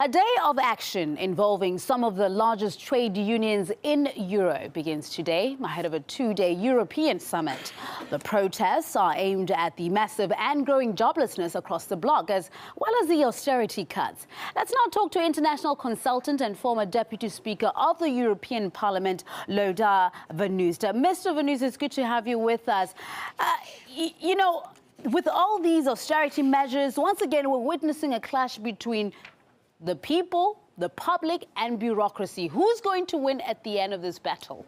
A day of action involving some of the largest trade unions in Europe begins today, ahead of a two-day European summit. The protests are aimed at the massive and growing joblessness across the bloc, as well as the austerity cuts. Let's now talk to international consultant and former Deputy Speaker of the European Parliament, Loda Vanoosta. Mr. Vanoosta, it's good to have you with us. With all these austerity measures, once again, we're witnessing a clash between the people, the public and bureaucracy. Who's going to win at the end of this battle?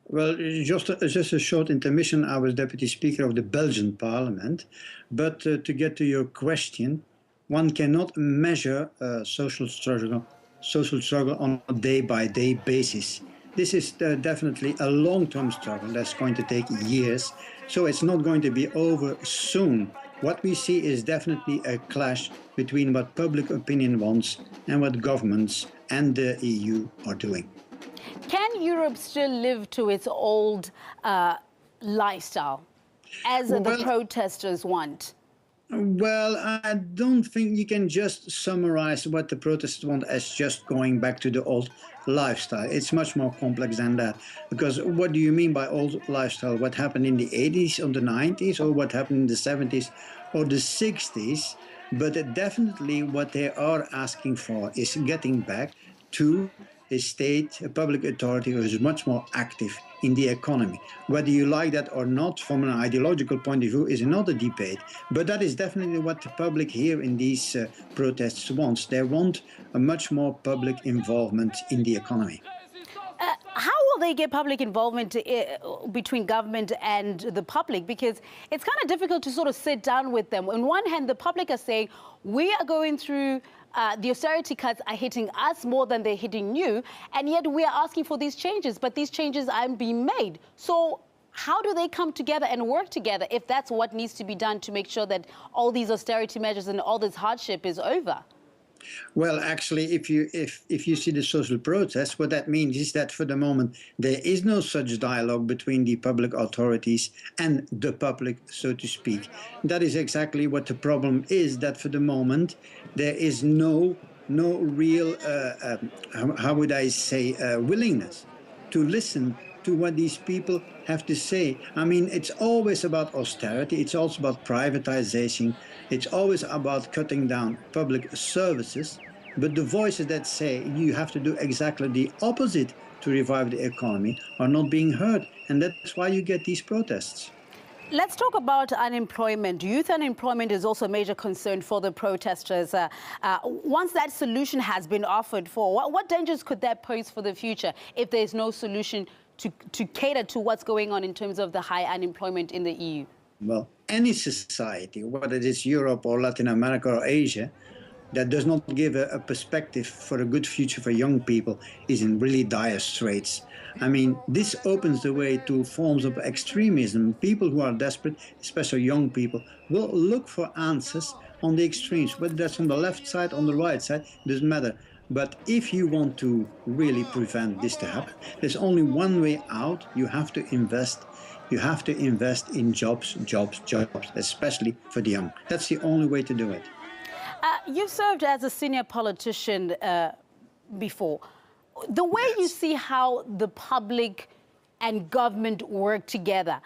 Well, just a short intermission. I was Deputy Speaker of the Belgian Parliament. But to get to your question, one cannot measure social struggle on a day-by-day basis. This is definitely a long-term struggle that's going to take years, so it's not going to be over soon. What we see is definitely a clash between what public opinion wants and what governments and the EU are doing. Can Europe still live to its old lifestyle, as the protesters want? Well, I don't think you can just summarize what the protesters want as just going back to the old lifestyle. It's much more complex than that. Because what do you mean by old lifestyle? What happened in the 80s or the 90s, or what happened in the 70s or the 60s? But definitely what they are asking for is getting back to a state, a public authority who is much more active in the economy. Whether you like that or not from an ideological point of view is another debate. But that is definitely what the public here in these protests wants. They want a much more public involvement in the economy. How will they get public involvement between government and the public? Because it's kind of difficult to sort of sit down with them. On one hand, the public are saying, we are going through the austerity cuts are hitting us more than they're hitting you, and yet we are asking for these changes, but these changes aren't being made. So how do they come together and work together if that's what needs to be done to make sure that all these austerity measures and all this hardship is over? Well, actually, if you see the social protest, what that means is that for the moment there is no such dialogue between the public authorities and the public, so to speak. That is exactly what the problem is, that for the moment there is no real, how would I say, willingness to listen to what these people have to say. I mean, it's always about austerity, it's also about privatization, it's always about cutting down public services, but the voices that say you have to do exactly the opposite to revive the economy are not being heard, and that's why you get these protests. Let's talk about unemployment. Youth unemployment is also a major concern for the protesters. Once that solution has been offered for, what dangers could that pose for the future if there's no solution to cater to what's going on in terms of the high unemployment in the EU? Well, any society, whether it is Europe or Latin America or Asia, that does not give a perspective for a good future for young people is in really dire straits. I mean, this opens the way to forms of extremism. People who are desperate, especially young people, will look for answers on the extremes, whether that's on the left side, on the right side, doesn't matter. But if you want to really prevent this to happen, there's only one way out. You have to invest. You have to invest in jobs, especially for the young. That's the only way to do it. You've served as a senior politician before. The way you see how the public and government work together,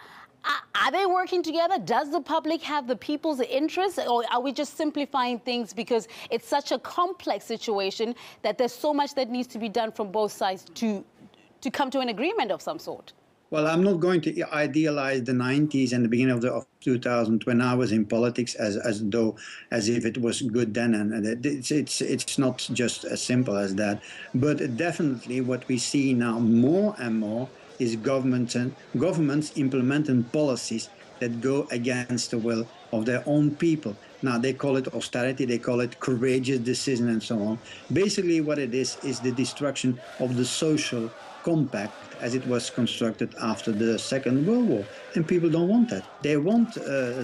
are they working together? Does the public have the people's interest, or are we just simplifying things because it's such a complex situation that there's so much that needs to be done from both sides to come to an agreement of some sort? Well, I'm not going to idealize the 90s and the beginning of 2000 when I was in politics as if it was good then, and it's not just as simple as that. But definitely what we see now more and more is governments implementing policies that go against the will of their own people. Now, they call it austerity, they call it courageous decision and so on. Basically what it is the destruction of the social compact as it was constructed after the Second World War. And people don't want that. They want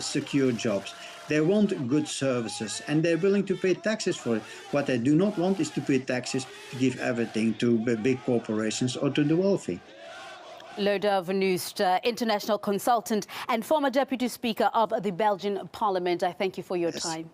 secure jobs. They want good services, and they're willing to pay taxes for it. What they do not want is to pay taxes to give everything to big corporations or to the wealthy. Loda Vanoosta, international consultant and former Deputy Speaker of the Belgian Parliament. I thank you for your time.